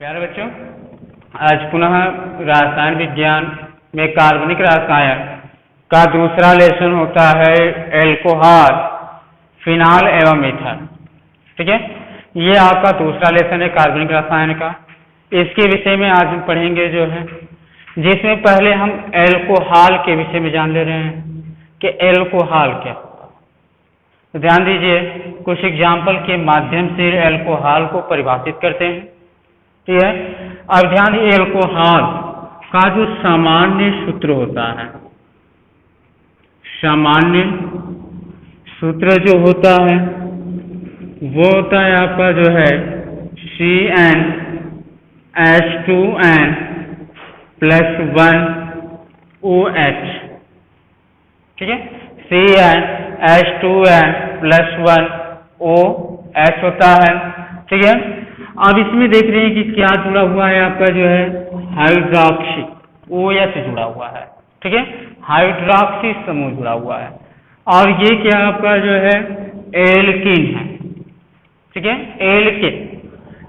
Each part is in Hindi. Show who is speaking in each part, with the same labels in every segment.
Speaker 1: प्यारे बच्चों, आज पुनः रसायन विज्ञान में कार्बनिक रसायन का दूसरा लेसन होता है एल्कोहल, फिनाल एवं ईथर। ठीक है, ये आपका दूसरा लेसन है कार्बनिक रसायन का। इसके विषय में आज हम पढ़ेंगे जो है, जिसमें पहले हम एल्कोहल के विषय में जान ले रहे हैं कि एल्कोहल क्या होता है। तो ध्यान दीजिए, कुछ एग्जाम्पल के माध्यम से एल्कोहल को परिभाषित करते हैं। ठीक है, अब ध्यान दीजिए, एल्कोहल का जो सामान्य सूत्र होता है, सामान्य सूत्र जो होता है वो होता है आपका जो है CnH2n + 1OH। ठीक है, CnH2n + 1OH होता है। ठीक है, अब इसमें देख रहे हैं कि क्या जुड़ा हुआ है आपका जो है हाइड्रोक्सी, OH जुड़ा हुआ है। ठीक है, हाइड्रोक्सी समूह जुड़ा हुआ है, और ये क्या आपका जो है एल्कीन है। ठीक है, एल्कीन।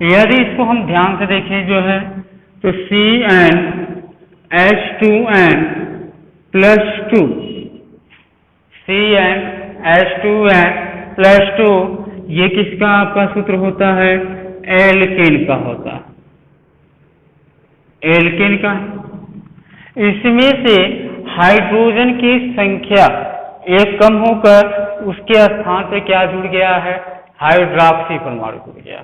Speaker 1: यदि इसको हम ध्यान से देखें जो है तो CnH2n + 2, CnH2n + 2 ये किसका आपका सूत्र होता है? एल्केन का होता है, एल्केन का। इसमें से हाइड्रोजन की संख्या एक कम होकर उसके स्थान पे क्या जुड़ गया है? हाइड्रोक्सी परमाणु जुड़ गया।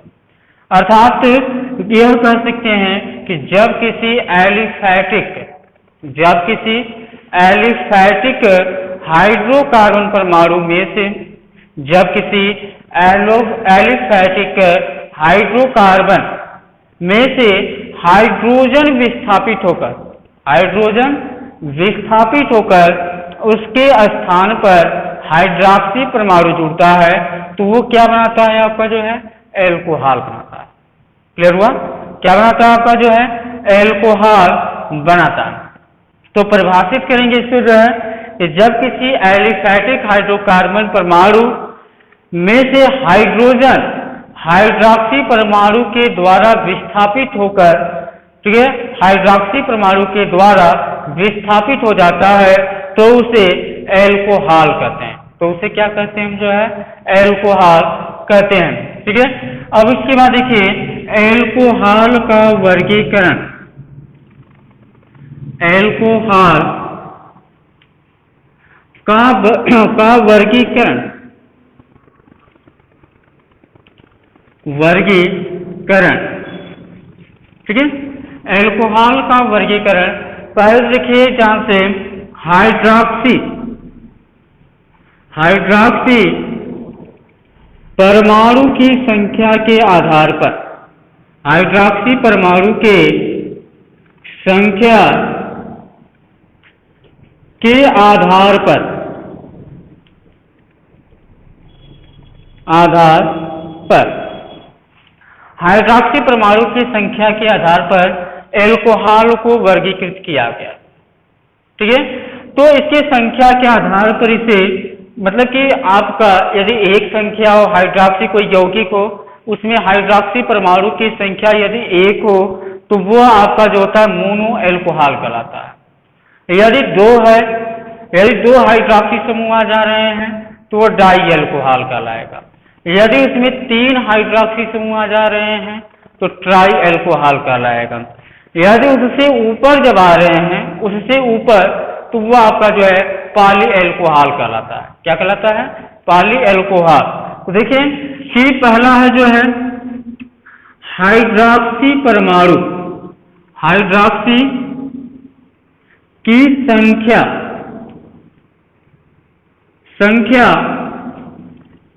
Speaker 1: अर्थात यह कह सकते हैं कि जब किसी एलिफैटिक हाइड्रोकार्बन परमाणु में से एलिफैटिक हाइड्रोकार्बन में से हाइड्रोजन विस्थापित होकर उसके स्थान पर हाइड्रोक्सी परमाणु जुड़ता है, तो वो क्या बनाता है आपका जो है एल्कोहल बनाता है। क्लियर हुआ? क्या बनाता है आपका जो है एल्कोहल बनाता है। तो परिभाषित करेंगे इसको जो है कि जब किसी एलिफैटिक हाइड्रोकार्बन परमाणु में से हाइड्रोजन हाइड्रोक्सी परमाणु के द्वारा विस्थापित होकर, ठीक है, हाइड्रोक्सी परमाणु के द्वारा विस्थापित हो जाता है, तो उसे एल्कोहल कहते हैं। तो उसे क्या कहते हैं हम जो है एल्कोहल कहते हैं। ठीक है, अब इसके बाद देखिए एल्कोहल का वर्गीकरण। एल्कोहल का वर्गीकरण ठीक है, एल्कोहल का वर्गीकरण पहले देखिए जहां से हाइड्रोक्सी परमाणु की संख्या के आधार पर, हाइड्रोक्सी परमाणु के संख्या के आधार पर हाइड्रोक्सी परमाणु की संख्या के आधार पर एल्कोहल को वर्गीकृत किया गया। ठीक है, तो इसकी संख्या के आधार पर इसे, मतलब कि आपका यदि एक संख्या हो हाइड्रोक्सी कोई यौगिक हो, उसमें हाइड्रोक्सी परमाणु की संख्या यदि 1 हो तो वो आपका जो होता है मोनो एल्कोहल कहलाता है। यदि 2 है, यदि 2 हाइड्रोक्सी समूह आ जा रहे हैं तो वो डाई एल्कोहल कहलाएगा। यदि उसमें 3 हाइड्रोक्सी समूह आ जा रहे हैं तो ट्राई एल्कोहल कहलाएगा। यदि उससे ऊपर जब आ रहे हैं, उससे ऊपर, तो वो आपका जो है पॉली एल्कोहल कहलाता है। क्या कहलाता है? Poly alcohol. तो देखिए कि पहला है जो है हाइड्रोक्सी परमाणु, हाइड्रोक्सी की संख्या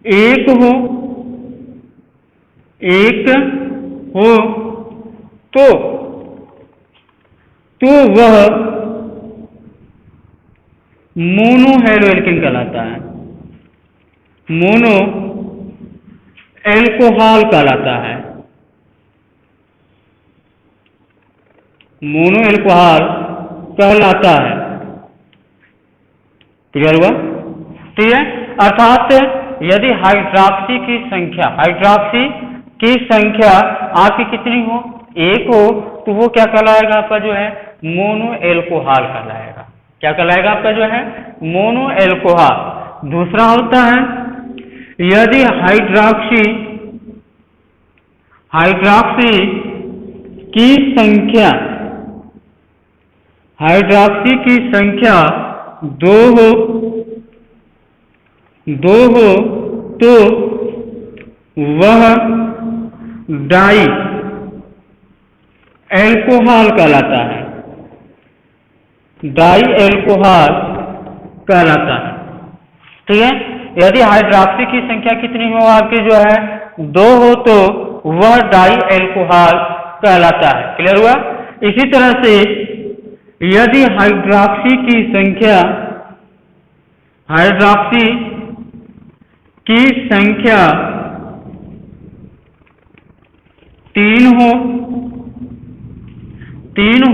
Speaker 1: 1 हो तो वह मोनो हेलोएल्केन कहलाता है, मोनो एल्कोहल कहलाता है, मोनो एल्कोहल कहलाता है। क्लियर हुआ? ठीक है, अर्थात यदि हाइड्रोक्सी की संख्या, हाइड्रोक्सी की संख्या आपकी कितनी हो, एक हो, तो वो क्या कहलाएगा आपका जो है मोनो एल्कोहल कहलाएगा। क्या कहलाएगा आपका जो है मोनो एल्कोहल। दूसरा होता है यदि हाइड्रॉक्सी की संख्या दो हो तो वह डाई एल्कोहल कहलाता है, डाई एल्कोहल कहलाता है। ठीक है, यदि हाइड्रॉक्सी की संख्या कितनी हो आपकी जो है दो हो तो वह डाई एल्कोहल कहलाता है। क्लियर हुआ। इसी तरह से यदि हाइड्रॉक्सी की संख्या तीन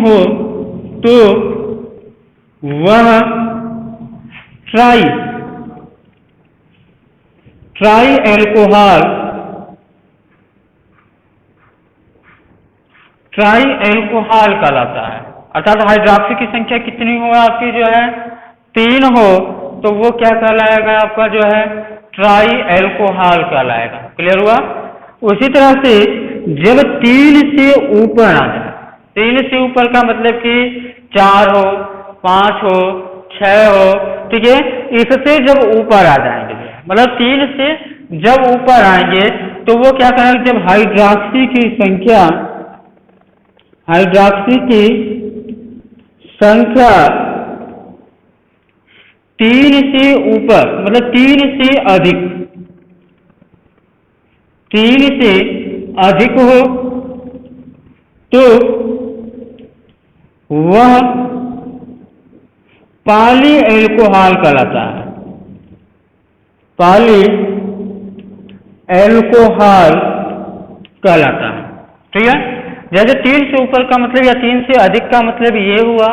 Speaker 1: हो तो वह ट्राई एल्कोहल कहलाता है। अर्थात हाइड्रॉक्सी की संख्या कितनी हो आपकी जो है तीन हो तो वो क्या कहलाएगा आपका जो है ट्राई एल्कोहल कहलाएगा। क्लियर हुआ। उसी तरह से जब तीन से ऊपर आ जाए, तीन से ऊपर का मतलब कि 4 हो, 5 हो, 6 हो, ठीक है, इससे जब ऊपर आ जाएंगे मतलब 3 से जब ऊपर आएंगे तो वो क्या करेंगे, जब हाइड्रॉक्सी की संख्या 3 से ऊपर मतलब 3 से अधिक हो तो वह पॉली एल्कोहल कहलाता है, पॉली एल्कोहल कहलाता है। ठीक है, जैसे 3 से ऊपर का मतलब या 3 से अधिक का मतलब ये हुआ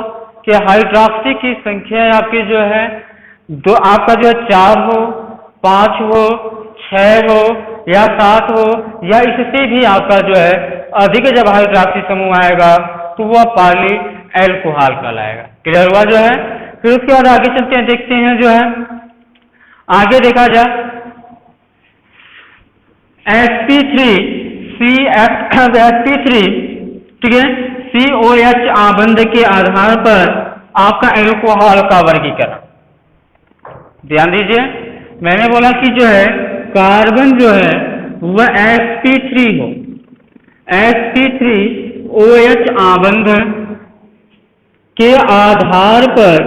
Speaker 1: कि हाइड्रॉक्सी की संख्या आपकी जो है दो आपका जो है 4 हो, 5 हो, 6 हो या 7 हो या इससे भी आपका जो है अधिक जब हाइड्रॉक्सी समूह आएगा तो वह पॉली एल्कोहल कहलाएगा। क्लियर हुआ जो है। फिर उसके बाद आगे चलते हैं, देखते हैं जो है आगे देखा जाए sp3 ठीक है COH आबंध के आधार पर आपका एल्कोहल का वर्गीकरण। ध्यान दीजिए, मैंने बोला कि जो है कार्बन जो है वह sp3 हो, sp3OH आबंध के आधार पर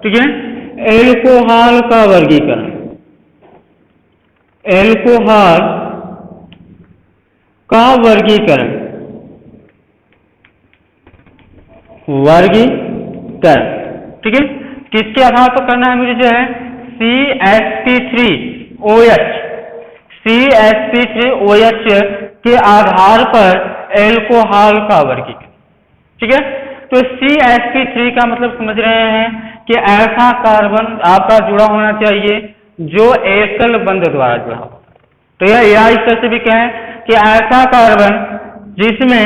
Speaker 1: ठीक है एल्कोहल का वर्गीकरण, एल्कोहल का वर्गीकरण ठीक है। किसके आधार पर करना है मुझे जो है CsP3OH के आधार पर एल्कोहल का वर्गीकरण। ठीक है, तो CsP3 का मतलब समझ रहे हैं कि ऐसा कार्बन आपका जुड़ा होना चाहिए जो एकल बंध द्वारा जुड़ा हो। तो यह इस तरह से भी कहें कि ऐसा कार्बन जिसमें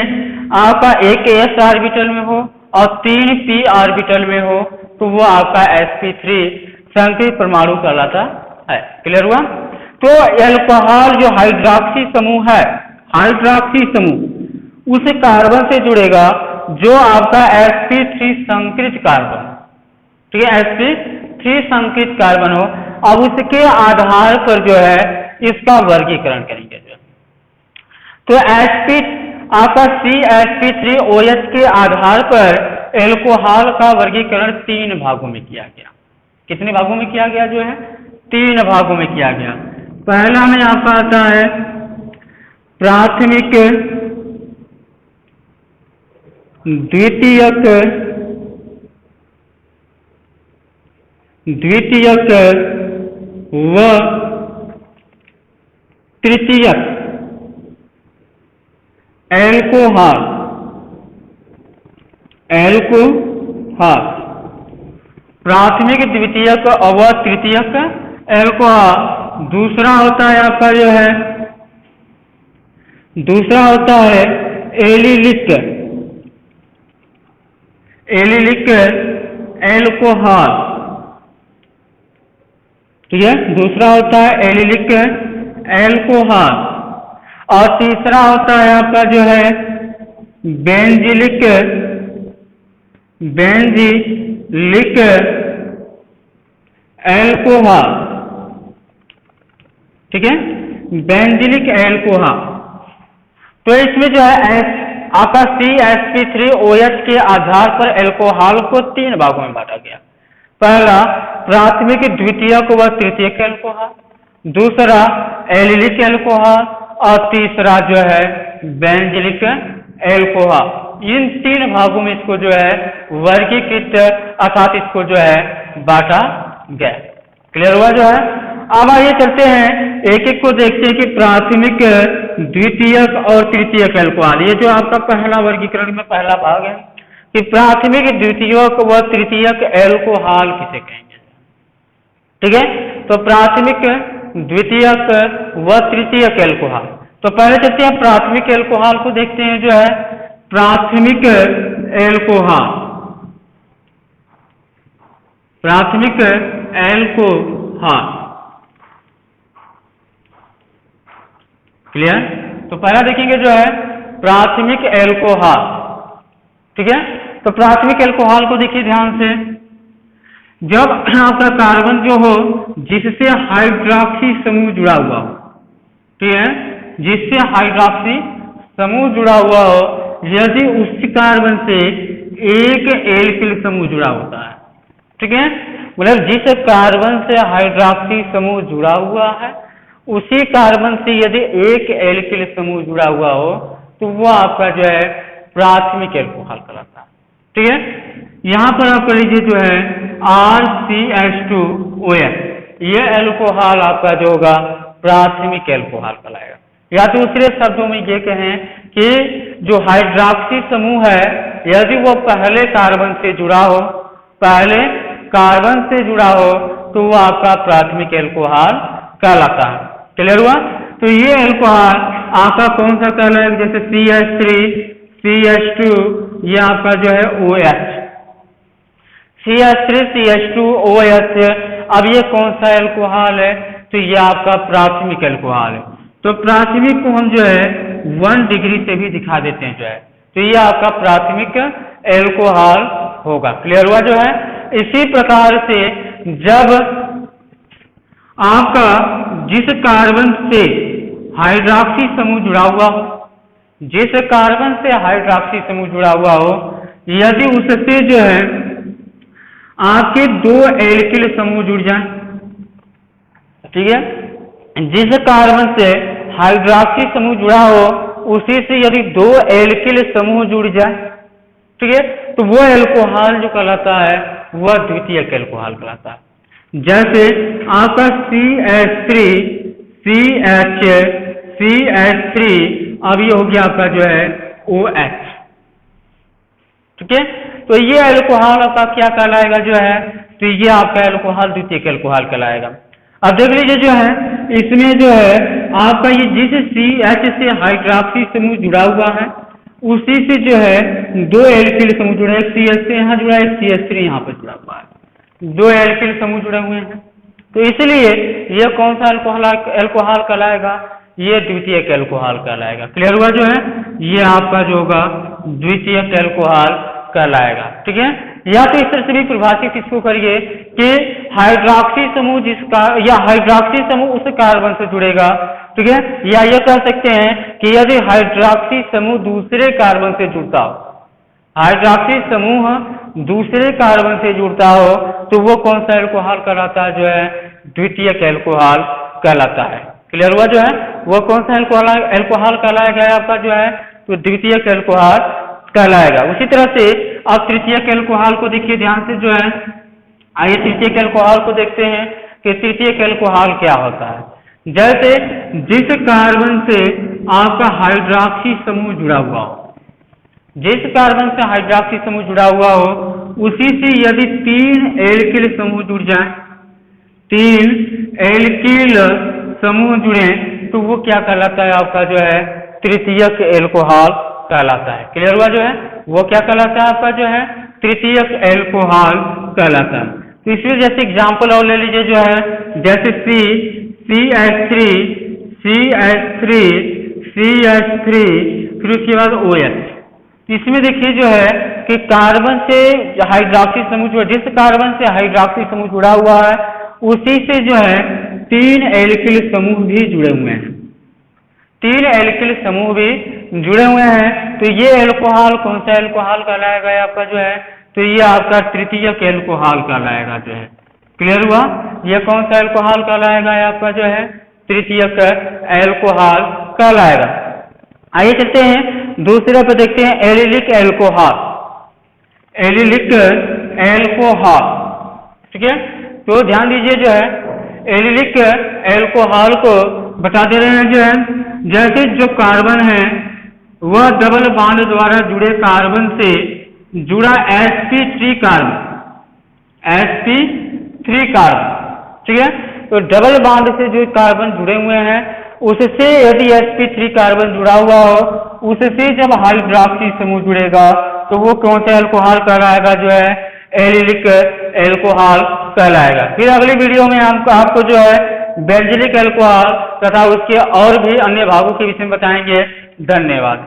Speaker 1: आपका एक s ऑर्बिटल में हो और 3 p ऑर्बिटल में हो तो वो आपका sp3 संकरित परमाणु कहलाता है। क्लियर हुआ। तो एल्कोहल जो हाइड्रॉक्सी समूह है, हाइड्रॉक्सी समूह उस कार्बन से जुड़ेगा जो आपका sp3 संकरित कार्बन, ठीक है, sp3 संकरित कार्बन हो। अब उसके आधार पर जो है इसका वर्गीकरण करेंगे जो। तो आपका CsP3OH के आधार पर एल्कोहल का वर्गीकरण 3 भागों में किया गया। कितने भागों में किया गया जो है 3 भागों में किया गया। पहला में आपका आता है प्राथमिक, द्वितीयक व तृतीयक एल्कोहल। प्राथमिक, द्वितीयक व तृतीयक एल्कोहल। दूसरा होता है आपका जो है, दूसरा होता है एलिलिक, एलिलिक एल्कोहल, ठीक है। दूसरा होता है एलिलिक एल्कोहल। और तीसरा होता है आपका जो है बेंजिलिक, बेंजिलिक एल्कोहल, ठीक है, बेंजिलिक एल्कोहल। तो इसमें जो है आपका CH3OH के आधार पर एल्कोहल को 3 भागों में बांटा गया। पहला प्राथमिक, द्वितीयक व तृतीयक एल्कोहल, दूसरा एलिलिक एल्कोहल, और तीसरा जो है बेंजिलिक एल्कोहल। इन 3 भागों में इसको जो है वर्गीकृत अर्थात इसको जो है बांटा गया। क्लियर हुआ जो है। अब आइए चलते हैं एक एक को देखते हैं कि प्राथमिक, द्वितीयक और तृतीयक एल्कोहल, ये जो आपका पहला वर्गीकरण में पहला भाग है कि प्राथमिक, द्वितीयक व तृतीयक एल्कोहल किसे कहेंगे, ठीक है। तो प्राथमिक, द्वितीयक व तृतीयक एल्कोहल। तो पहले चलते हैं प्राथमिक एल्कोहल को देखते हैं जो है प्राथमिक एल्कोहल, प्राथमिक एल्कोहल। क्लियर। तो पहला देखेंगे जो है प्राथमिक एल्कोहल, ठीक है। तो प्राथमिक एल्कोहल को देखिए ध्यान से, जब आपका कार्बन जो हो जिससे हाइड्रॉक्सी समूह जुड़ा हुआ हो, ठीक है, जिससे हाइड्रॉक्सी समूह जुड़ा हुआ हो, यदि उस कार्बन से एक एल्किल समूह जुड़ा होता है, ठीक है, मतलब जिस कार्बन से हाइड्रॉक्सी समूह जुड़ा हुआ है उसी कार्बन से यदि एक एल्किल समूह जुड़ा हुआ हो तो वो आपका जो है प्राथमिक एल्कोहल कहलाता है, ठीक है। यहां पर आप कर लीजिए जो है RCH2OH, ये एल्कोहल आपका जो होगा प्राथमिक एल्कोहल कहलाएगा। या दूसरे शब्दों में ये कहें कि जो हाइड्रॉक्सी समूह है यदि वो पहले कार्बन से जुड़ा हो, पहले कार्बन से जुड़ा हो तो वो आपका प्राथमिक एल्कोहल कहलाता है। क्लियर हुआ। तो ये एल्कोहल आपका कौन सा कहलाएगा, जैसे CH3, CH2, ये आपका जो है OH, CH3, CH2OH। अब ये कौन सा एल्कोहल है, तो ये आपका प्राथमिक एल्कोहल है। तो प्राथमिक को हम जो है 1 डिग्री से भी दिखा देते हैं जो है, तो ये आपका प्राथमिक एल्कोहल होगा। क्लियर हुआ जो है। इसी प्रकार से जब आपका जिस कार्बन से हाइड्रॉक्सी समूह जुड़ा हुआ हो, जिस कार्बन से हाइड्रॉक्सी समूह जुड़ा हुआ हो, यदि उससे जो है आपके 2 एल्किल समूह जुड़ जाए, ठीक है, जिस कार्बन से हाइड्रॉक्सी समूह जुड़ा हो उसी से यदि 2 एल्किल समूह जुड़ जाए, ठीक है, तो वो एल्कोहल जो कहलाता है वह द्वितीयक एल्कोहल कहलाता है। जैसे आपका CH3, CH3, अब ये हो गया आपका जो है OH, ठीक है। तो ये एल्कोहल आपका क्या कहलाएगा जो है, तो ये आपका एल्कोहल द्वितीयक एल्कोहल कहलाएगा। अब देख लीजिए जो है इसमें जो है आपका ये जिस CH से हाइड्रॉक्सी समूह जुड़ा हुआ है उसी से जो है 2 एल्किल समूह जुड़ा है, एक CH से यहाँ जुड़ा है, एक CH3 यहाँ पर जुड़ा हुआ है, 2 एल्किल समूह जुड़े हुए हैं। तो इसलिए ये कौन सा एल्कोहल कहलाएगा, ये द्वितीयक एल्कोहल कहलाएगा। क्लियर हुआ जो है, ये आपका जो होगा द्वितीयक एल्कोहल कहलाएगा, ठीक है। या तो इस तरह से भी परिभाषित इसको करिए कि हाइड्रॉक्सी समूह जिसका या हाइड्रॉक्सी समूह उस कार्बन से जुड़ेगा, ठीक है, या यह कह सकते हैं कि यदि हाइड्रॉक्सी समूह दूसरे कार्बन से जुड़ता हो, हाइड्रॉक्सी समूह दूसरे कार्बन से जुड़ता हो तो वो कौन सा एल्कोहल कहलाता है, जो है द्वितीयक एल्कोहल कहलाता है। क्लियर हुआ जो है, वो कौन सा एल्कोहल कहलाएगा आपका जो है, तो द्वितीयक एल्कोहल कहलाएगा। उसी तरह से आप तृतीयक एल्कोहल को देखिए ध्यान से जो है, आइए तृतीयक एल्कोहल को देखते हैं कि तृतीयक एल्कोहल क्या होता है। जैसे जिस कार्बन से आपका हाइड्रॉक्सी समूह जुड़ा हुआ हो, जिस कार्बन से हाइड्रॉक्सी समूह जुड़ा हुआ हो उसी से यदि 3 एल्किल समूह जुड़ जाए, 3 एल्किल समूह जुड़े तो वो क्या कहलाता है आपका जो है तृतीयक एल्कोहल कहलाता है। क्लियर हुआ जो है वो क्या कहलाता है आपका जो है तृतीयक एल्कोहल कहलाता है। तो इसमें जैसे एग्जांपल और ले लीजिए जो है जैसे CH3 फिर उसके बाद OH। इसमें देखिए जो है कि कार्बन से हाइड्रोक्सी समूह जो जिस कार्बन से हाइड्रोक्सी समूह जुड़ा हुआ है उसी से जो है 3 एल्किल समूह भी जुड़े हुए हैं, 3 एल्किल समूह भी जुड़े हुए हैं। तो ये एल्कोहल कौन सा एल्कोहल कहलाएगा आपका जो है तो ये आपका तृतीयक एल्कोहल कहलाएगा जो है। क्लियर हुआ ये कौन सा एल्कोहल कहलाएगा आपका जो है तृतीयक एल्कोहल कहलाएगा। आइए चलते हैं दूसरे पे देखते हैं एलिलिक एल्कोहल। एलिलिक एल्कोहल ठीक है तो ध्यान दीजिए जो है एलिलिक एल्कोहल को बता दे रहे हैं जो है जैसे जो कार्बन है वह डबल बॉन्ड द्वारा जुड़े कार्बन से जुड़ा sp3 कार्बन ठीक है। तो डबल बॉन्ड से जो कार्बन जुड़े हुए हैं उससे यदि sp3 कार्बन जुड़ा हुआ हो उससे जब हाइड्रोक्सी समूह जुड़ेगा तो वो कौन सा एल्कोहल कहलाएगा जो है एलिलिक एल्कोहल कहलाएगा। फिर अगली वीडियो में आपको जो है बेंजीलिक एल्कोहल तथा उसके और भी अन्य भागों के विषय में बताएंगे। धन्यवाद।